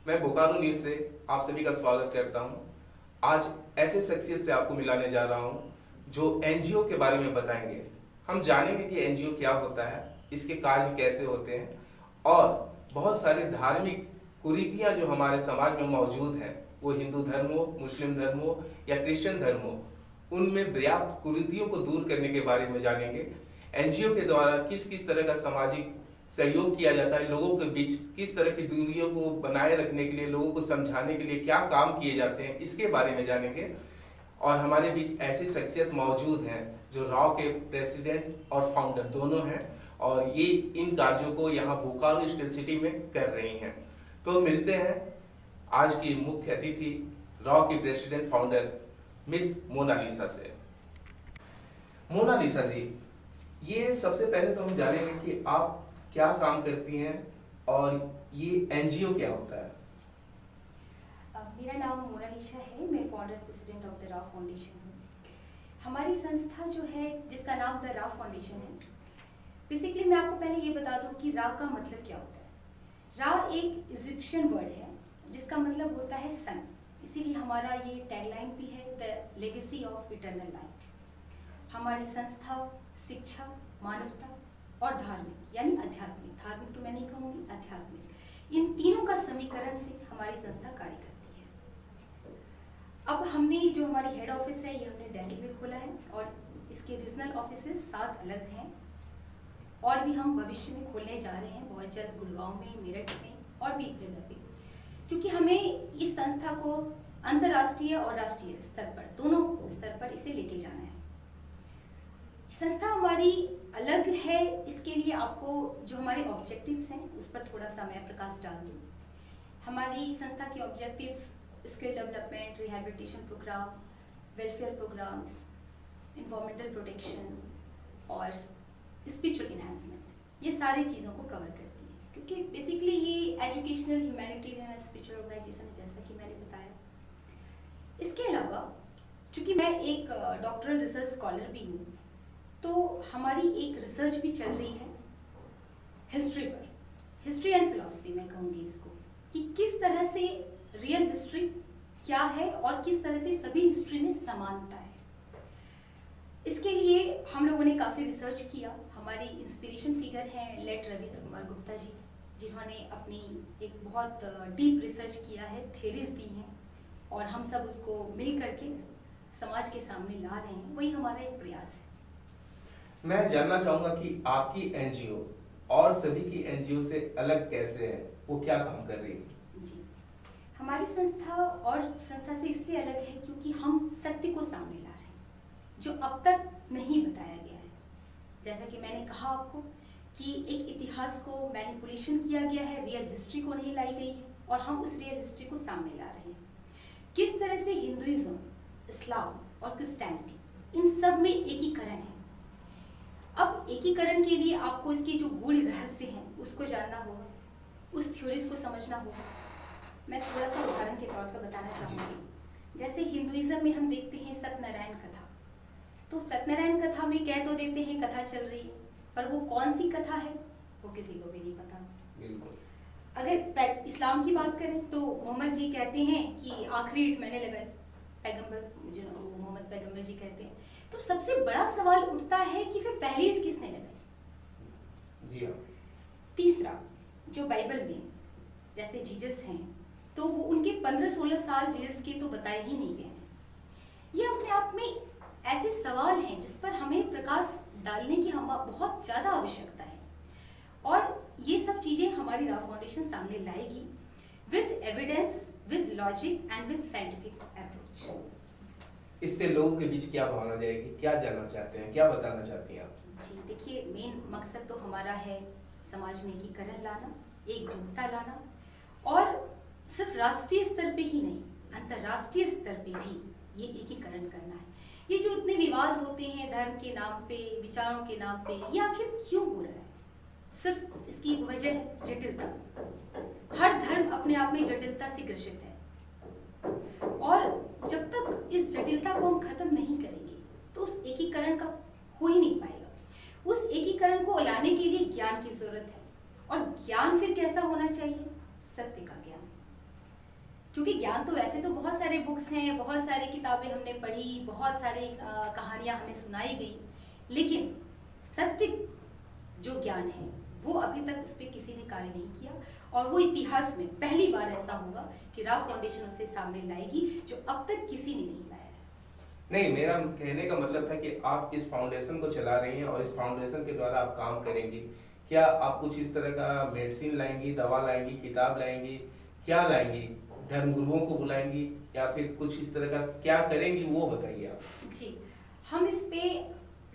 मैं बोकारो न्यूज से आप सभी का स्वागत करता हूं। आज ऐसे शख्सियत से आपको मिलाने जा रहा हूं जो एनजीओ के बारे में बताएंगे। हम जानेंगे कि एनजीओ क्या होता है, इसके कार्य कैसे होते हैं और बहुत सारी धार्मिक कुरीतियां जो हमारे समाज में मौजूद हैं, वो हिंदू धर्म हो, मुस्लिम धर्म हो या क्रिश्चियन धर्म हो, उनमें पर्याप्त कुरीतियों को दूर करने के बारे में जानेंगे। एनजीओ के द्वारा किस किस तरह का सामाजिक सहयोग किया जाता है, लोगों के बीच किस तरह की दूरियों को बनाए रखने के लिए, लोगों को समझाने के लिए क्या काम किए जाते हैं, इसके बारे में जानेंगे। और हमारे बीच ऐसी शख्सियत मौजूद हैं जो राव के प्रेसिडेंट और फाउंडर दोनों हैं और ये इन कार्यों को यहाँ बोकारो स्टील सिटी में कर रही हैं। तो मिलते हैं आज की मुख्य अतिथि राव की प्रेसिडेंट फाउंडर मिस मोनालिसा से। मोनालिसा जी, ये सबसे पहले तो हम जानेंगे कि आप क्या काम करती हैं और ये एनजीओ क्या होता है। मेरा नाम मोनालिसा है। मैं founder president of the Rao foundation हूँ। हमारी संस्था जो है, जिसका नाम द राव फाउंडेशन है, बेसिकली मैं आपको पहले ये बता दूं कि राव का मतलब क्या होता है। राव एक इजिप्शियन वर्ड है जिसका मतलब होता है सन, इसीलिए हमारा ये टैगलाइन भी है, the legacy of eternal light. हमारी संस्था शिक्षा, मानवता और धार्मिक यानी आध्यात्मिक, धार्मिक तो मैं नहीं कहूँगी, आध्यात्मिक, इन तीनों का समीकरण से हमारी संस्था कार्य करती है। अब हमने जो हमारी हेड ऑफिस है ये हमने दिल्ली में खोला है और इसके रीजनल ऑफिसेस 7 अलग हैं और भी हम भविष्य में खोलने जा रहे हैं बहुत जल्द, गुड़गांव में, मेरठ में और भी एक जगह पे, क्योंकि हमें इस संस्था को अंतर्राष्ट्रीय और राष्ट्रीय स्तर पर, दोनों स्तर पर इसे लेके जाना है। संस्था हमारी अलग है, इसके लिए आपको जो हमारे ऑब्जेक्टिव्स हैं उस पर थोड़ा सा मैं प्रकाश डाल दूँ। हमारी संस्था के objectives skill development, rehabilitation programme, welfare programmes, environmental protection और स्पिरिचुअल इन्हांसमेंट, ये सारी चीज़ों को कवर करती है, क्योंकि बेसिकली ये educational, humanitarian and spiritual organisation है, जैसा कि मैंने बताया। इसके अलावा चूँकि मैं एक डॉक्टरल रिसर्च स्कॉलर भी हूँ, तो हमारी एक रिसर्च भी चल रही है हिस्ट्री पर, हिस्ट्री एंड फिलॉसफी मैं कहूँगी इसको, कि किस तरह से रियल हिस्ट्री क्या है और किस तरह से सभी हिस्ट्री में समानता है। इसके लिए हम लोगों ने काफ़ी रिसर्च किया। हमारी इंस्पिरेशन फिगर हैं लेट रविंद्र कुमार गुप्ता जी, जिन्होंने अपनी एक बहुत डीप रिसर्च किया है, थ्योरीज दी हैं और हम सब उसको मिल करके समाज के सामने ला रहे हैं। वही हमारा एक प्रयास है। मैं जानना चाहूंगा कि आपकी एनजीओ और सभी की एनजीओ से अलग कैसे है, वो क्या काम कर रही है? जी, हमारी संस्था और संस्था से इसलिए अलग है क्योंकि हम सत्य को सामने ला रहे हैं जो अब तक नहीं बताया गया है। जैसा कि मैंने कहा आपको कि एक इतिहास को मैनिपुलेशन किया गया है, रियल हिस्ट्री को नहीं लाई गई है और हम उस रियल हिस्ट्री को सामने ला रहे हैं। किस तरह से हिंदुइज्म, इस्लाम और क्रिश्चियनिटी, इन सब में एकीकरण है। अब एकीकरण के लिए आपको इसके जो गूढ़ रहस्य हैं उसको जानना होगा, उस थ्योरीज को समझना होगा। मैं थोड़ा सा उदाहरण के तौर पर बताना चाहूँगी। जैसे हिंदुइज्म में हम देखते हैं सत्यनारायण कथा, तो सत्यनारायण कथा में कह तो देते हैं कथा चल रही है, पर वो कौन सी कथा है वो किसी को भी नहीं पता। बिल्कुल। अगर इस्लाम की बात करें तो मोहम्मद जी कहते हैं कि आखिरी ईंट मैंने लगाई, पैगंबर जो मोहम्मद पैगंबर जी कहते हैं। तो सबसे बड़ा सवाल उठता है कि फिर पहली ईंट किसने लगाई? जी हाँ। तीसरा, जो बाइबल में जैसे जीसस हैं, तो वो उनके 15-16 साल जीसस के तो बताए ही नहीं गए हैं। ये अपने आप में ऐसे सवाल हैं जिस पर हमें प्रकाश डालने की हम बहुत ज़्यादा आवश्यकता है और ये सब चीज़ें हमारी राव फाउंडेशन सामने लाएगी with evidence, with logic and with scientific approach. इससे लोगों के बीच क्या भावना जाएगी, क्या जानना चाहते हैं, क्या बताना चाहती हैं आप? जी देखिए, मेन मकसद तो हमारा है समाज में एकीकरण लाना, एकजुटता लाना और सिर्फ राष्ट्रीय स्तर पे ही नहीं, अंतर्राष्ट्रीय स्तर पे भी ये एकीकरण करना है। ये जो इतने विवाद होते हैं धर्म के नाम पे, विचारों के नाम पे, ये आखिर क्यों हो रहा है? सिर्फ इसकी वजह जटिलता। हर धर्म अपने आप में जटिलता से ग्रसित है और जब तक इस जटिलता को हम खत्म नहीं करेंगे तो उस एकीकरण का हो ही नहीं पाएगा। उस एकीकरण को लाने के लिए ज्ञान की जरूरत है और ज्ञान फिर कैसा होना चाहिए? सत्य का ज्ञान। क्योंकि ज्ञान तो वैसे तो बहुत सारे बुक्स हैं, बहुत सारी किताबें हमने पढ़ी, बहुत सारी कहानियां हमें सुनाई गई, लेकिन सत्य जो ज्ञान है वो अभी तक उस पर किसी ने कार्य नहीं किया, और वो इतिहास में पहली बार ऐसा होगा कि राव फाउंडेशन उसे सामने लाएगी जो अब तक किसी ने नहीं लाया है। नहीं, मेरा कहने का मतलब था कि आप इस फाउंडेशन को चला रही हैं और इस फाउंडेशन के द्वारा आप काम करेंगी। क्या आप कुछ इस तरह का मेडिसिन लाएंगी, दवा लाएंगी, किताब लाएंगी, क्या लाएंगी? धर्मगुरुओं को बुलाएंगी या फिर कुछ इस तरह का क्या करेंगी, वो बताइए आप। जी, हम इस पे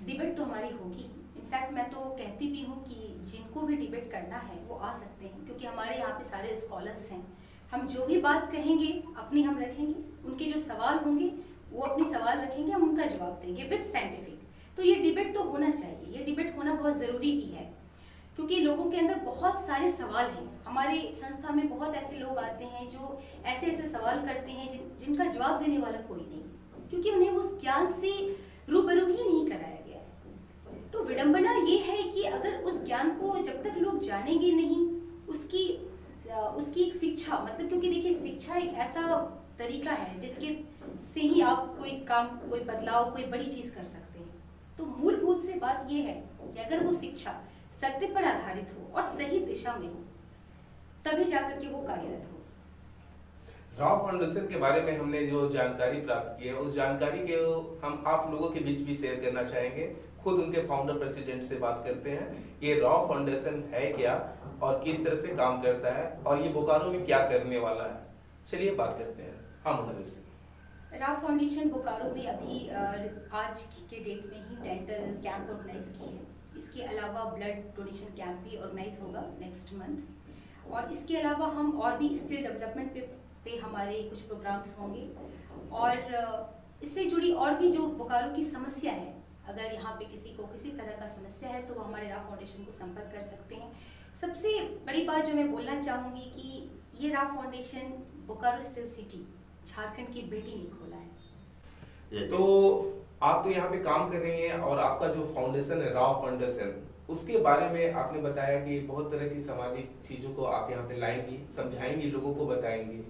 डिबेट तो हमारी होगी ही। इनफैक्ट मैं तो कहती भी हूँ कि जिनको भी डिबेट करना है वो आ सकते हैं, क्योंकि हमारे यहाँ पे सारे स्कॉलर्स हैं। हम जो भी बात कहेंगे अपनी हम रखेंगे, उनके जो सवाल होंगे वो अपने सवाल रखेंगे, हम उनका जवाब देंगे विद साइंटिफिक। तो ये डिबेट तो होना चाहिए, ये डिबेट होना बहुत ज़रूरी भी है, क्योंकि लोगों के अंदर बहुत सारे सवाल हैं। हमारे संस्था में बहुत ऐसे लोग आते हैं जो ऐसे ऐसे सवाल करते हैं जिनका जवाब देने वाला कोई नहीं, क्योंकि उन्हें उस ज्ञान से रूबरू ही नहीं कराया गया है। तो विडंबना ये है कि अगर उस ज्ञान को जब तक लोग जानेंगे नहीं, उसकी एक शिक्षा, मतलब क्योंकि देखिए शिक्षा एक ऐसा तरीका है जिसके से ही आप कोई काम, कोई बदलाव, कोई बड़ी चीज कर सकते हैं। तो मूलभूत से बात ये है कि अगर वो शिक्षा सत्य पर आधारित हो और सही दिशा में हो, तभी जाकर के वो कार्यरत हो। राव फाउंडेशन के बारे में हमने जो जानकारी प्राप्त की है, उस जानकारी के हम आप लोगों के बीच भी शेयर करना चाहेंगे। खुद उनके फाउंडर प्रेसिडेंट से बात करते हैं, ये राव फाउंडेशन है क्या और किस तरह से काम करता है और ये बोकारो में क्या करने वाला है। चलिए बात करते हैं। हाँ मोनालिसा से। राव फाउंडेशन बोकारो में अभी आज के डेट में ही डेंटल कैंप ऑर्गेनाइज की है। इसके अलावा ब्लड डोनेशन कैंप भी ऑर्गेनाइज होगा नेक्स्ट मंथ, और इसके अलावा हम और भी स्किल डेवलपमेंट पे हमारे कुछ प्रोग्राम्स होंगे, और इससे जुड़ी और भी जो बोकारो की समस्या है, अगर यहाँ पे किसी को किसी तरह का समस्या है तो वो हमारे राव फाउंडेशन को संपर्क कर सकते हैं। सबसे बड़ी बात जो मैं बोलना चाहूँगी कि ये Rao foundation Bokaro steel city Jharkhand की बेटी ने खोला है। तो आप तो यहाँ पे काम कर रही हैं और आपका जो फाउंडेशन है राव फाउंडेशन, उसके बारे में आपने बताया कि बहुत तरह की सामाजिक चीजों को आप यहाँ पे लाएंगी, समझाएंगी, लोगों को बताएंगी।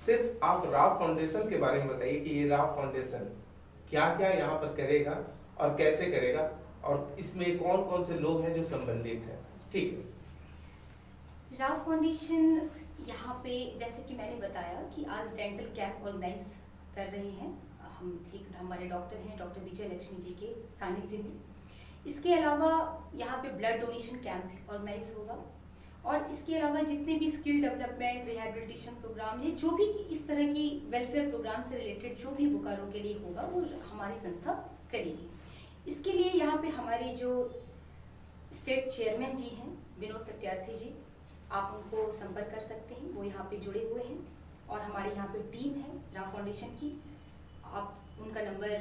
सिर्फ आप राव फाउंडेशन के बारे में बताइए कि ये राव फाउंडेशन क्या क्या यहाँ पर करेगा और कैसे करेगा, और इसमें कौन कौन से लोग हैं जो संबंधित हैं। ठीक है। राव फाउंडेशन यहाँ पे जैसे कि मैंने बताया कि आज डेंटल कैंप ऑर्गेनाइज कर रहे हैं हम। एक हमारे डॉक्टर हैं, डॉक्टर विजय लक्ष्मी जी के सानिध्य में। इसके अलावा यहाँ पे ब्लड डोनेशन कैंप ऑर्गेनाइज होगा, और इसके अलावा जितने भी स्किल डेवलपमेंट, रिहैबिलिटेशन प्रोग्राम, ये जो भी इस तरह की वेलफेयर प्रोग्राम से रिलेटेड जो भी बोकारो के लिए होगा वो हमारी संस्था करेगी। इसके लिए यहाँ पे हमारे जो स्टेट चेयरमैन जी हैं विनोद सत्यार्थी जी, आप उनको संपर्क कर सकते हैं, वो यहाँ पे जुड़े हुए हैं। और हमारे यहाँ पे टीम है राव फाउंडेशन की, आप उनका नंबर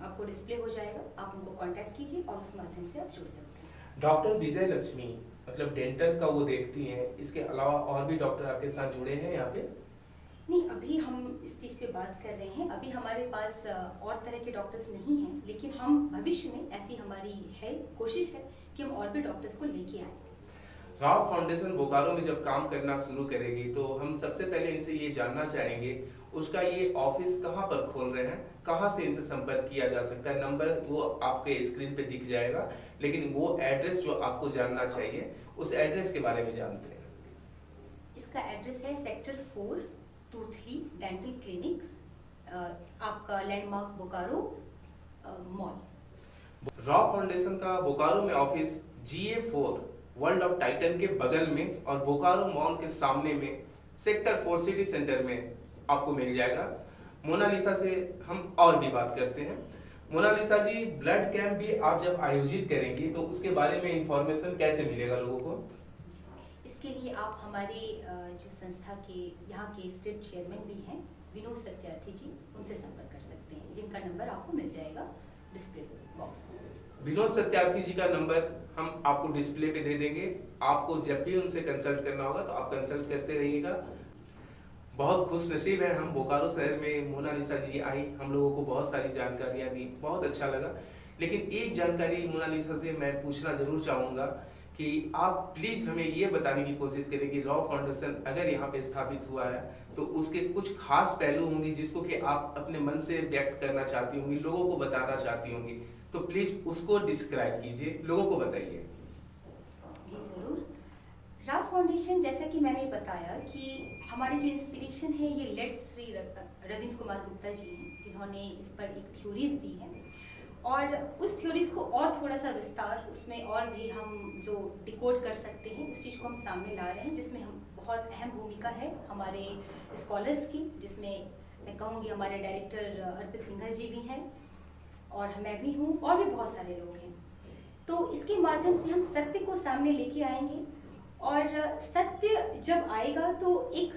आपको डिस्प्ले हो जाएगा, आप उनको कांटेक्ट कीजिए और उस माध्यम से आप जुड़ सकते हैं। डॉक्टर विजय लक्ष्मी मतलब डेंटल का वो देखती हैं, इसके अलावा और भी डॉक्टर आपके साथ जुड़े हैं यहाँ पे? नहीं, अभी हम इस चीज़ पे बात कर रहे हैं। अभी हमारे पास और तरह के डॉक्टर्स नहीं हैं, लेकिन हम भविष्य में, ऐसी हमारी है कोशिश है कि हम और भी डॉक्टर्स को लेके आए। राव फाउंडेशन बोकारो में जब काम करना शुरू करेगी तो हम सबसे पहले इनसे ये जानना चाहेंगे उसका ये ऑफिस कहाँ पर खोल रहे हैं, कहाँ से इनसे संपर्क किया जा सकता है। नंबर वो आपके स्क्रीन पे दिख जाएगा, लेकिन वो एड्रेस जो आपको जानना चाहिए उस एड्रेस के बारे में जानते हैं। इसका एड्रेस है सेक्टर 4 तूथली डेंटल क्लिनिक, आपका landmark Bokaro mall. Rao foundation का बोकारो में office GA4 world of Titan के बगल में और बोकारो मॉल के सामने में सेक्टर 4 सिटी सेंटर में आपको मिल जाएगा। मोनालिसा से हम और भी बात करते हैं। मोनालिसा जी, ब्लड कैंप भी आप जब आयोजित करेंगी तो उसके बारे में इंफॉर्मेशन कैसे मिलेगा लोगों को? इसके लिए आप हमारे जो संस्था के यहाँ के स्टेट चेयरमैन भी हैं विनोद सत्यार्थी जी, उनसे संपर्क कर सकते हैं, जिनका नंबर आपको मिल जाएगा डिस्प्ले बॉक्स में। विनोद सत्यार्थी जी का नंबर हम आपको डिस्प्ले पे दे देंगे। आपको जब भी उनसे कंसल्ट करना होगा तो आप कंसल्ट करते रहिएगा। बहुत खुश नसीब है हम, बोकारो शहर में मोनालिसा जी आई, हम लोगों को बहुत सारी जानकारियां दी, बहुत अच्छा लगा। लेकिन एक जानकारी मोनालिसा से मैं पूछना जरूर चाहूंगा कि आप प्लीज हमें ये बताने की कोशिश करें कि रॉ फाउंडेशन अगर यहाँ पे स्थापित हुआ है तो उसके कुछ खास पहलू होंगे जिसको कि आप अपने मन से व्यक्त करना चाहती होंगी, लोगों को बताना चाहती होंगी, तो प्लीज उसको डिस्क्राइब कीजिए, लोगों को बताइए। जी ज़रूर। राव फाउंडेशन, जैसा कि मैंने बताया कि हमारे जो इंस्पिरेशन है ये लेट श्री रविंद्र कुमार गुप्ता जी हैं, जिन्होंने इस पर एक थ्योरीज दी है और उस थ्योरीज को और थोड़ा सा विस्तार उसमें और भी हम जो डिकोड कर सकते हैं उस चीज़ को हम सामने ला रहे हैं, जिसमें हम बहुत अहम भूमिका है हमारे स्कॉलर्स की, जिसमें मैं कहूँगी हमारे डायरेक्टर अर्पित सिंघल जी भी हैं और मैं भी हूँ और भी बहुत सारे लोग हैं। तो इसके माध्यम से हम सत्य को सामने लेके आएंगे और सत्य जब आएगा तो एक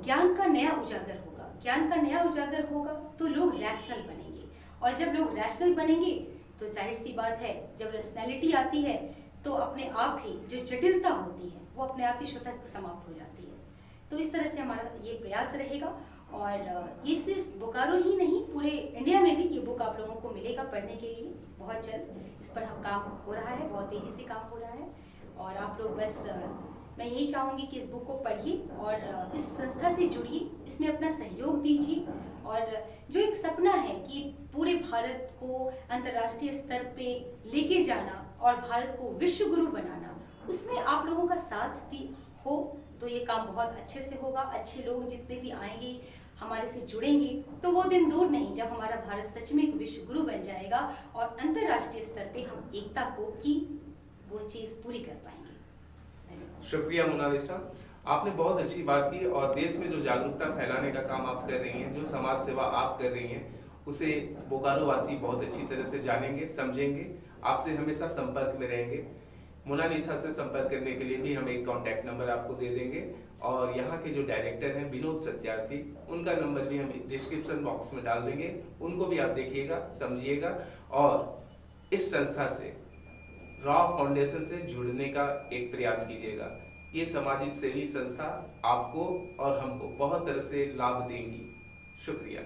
ज्ञान का नया उजागर होगा, ज्ञान का नया उजागर होगा तो लोग रैशनल बनेंगे और जब लोग रैशनल बनेंगे तो जाहिर सी बात है जब रैशनैलिटी आती है तो अपने आप ही जो जटिलता होती है वो अपने आप ही स्वतः समाप्त हो जाती है। तो इस तरह से हमारा ये प्रयास रहेगा और ये सिर्फ बोकारो ही नहीं, पूरे इंडिया में भी ये बुक आप लोगों को मिलेगा पढ़ने के लिए बहुत जल्द। इस पर हम काम हो रहा है, बहुत तेजी से काम हो रहा है और आप लोग बस मैं यही चाहूँगी कि इस बुक को पढ़िए और इस संस्था से जुड़िए, इसमें अपना सहयोग दीजिए और जो एक सपना है कि पूरे भारत को अंतर्राष्ट्रीय स्तर पे लेके जाना और भारत को विश्व गुरु बनाना, उसमें आप लोगों का साथ हो तो ये काम बहुत अच्छे से होगा। अच्छे लोग जितने भी आएंगे हमारे से जुड़ेंगे तो वो दिन दूर नहीं जब हमारा भारत सच में एक विश्व गुरु बन जाएगा और अंतर्राष्ट्रीय स्तर पे हम एकता को की वो चीज पूरी कर पाएंगे। शुक्रिया मोनालिसा, आपने बहुत अच्छी बात की और देश में जो जागरूकता फैलाने का काम आप कर रही हैं, जो समाज सेवा आप कर रही हैं, उसे बोकारो वासी बहुत अच्छी तरह से जानेंगे, समझेंगे, आपसे हमेशा संपर्क में रहेंगे। मोनालिसा से संपर्क करने के लिए भी हम एक कॉन्टैक्ट नंबर आपको दे देंगे और यहाँ के जो डायरेक्टर हैं विनोद सत्यार्थी, उनका नंबर भी हम डिस्क्रिप्शन बॉक्स में डाल देंगे, उनको भी आप देखिएगा, समझिएगा और इस संस्था से, रॉ फाउंडेशन से जुड़ने का एक प्रयास कीजिएगा। ये समाजिक सेवी संस्था आपको और हमको बहुत तरह से लाभ देंगी। शुक्रिया।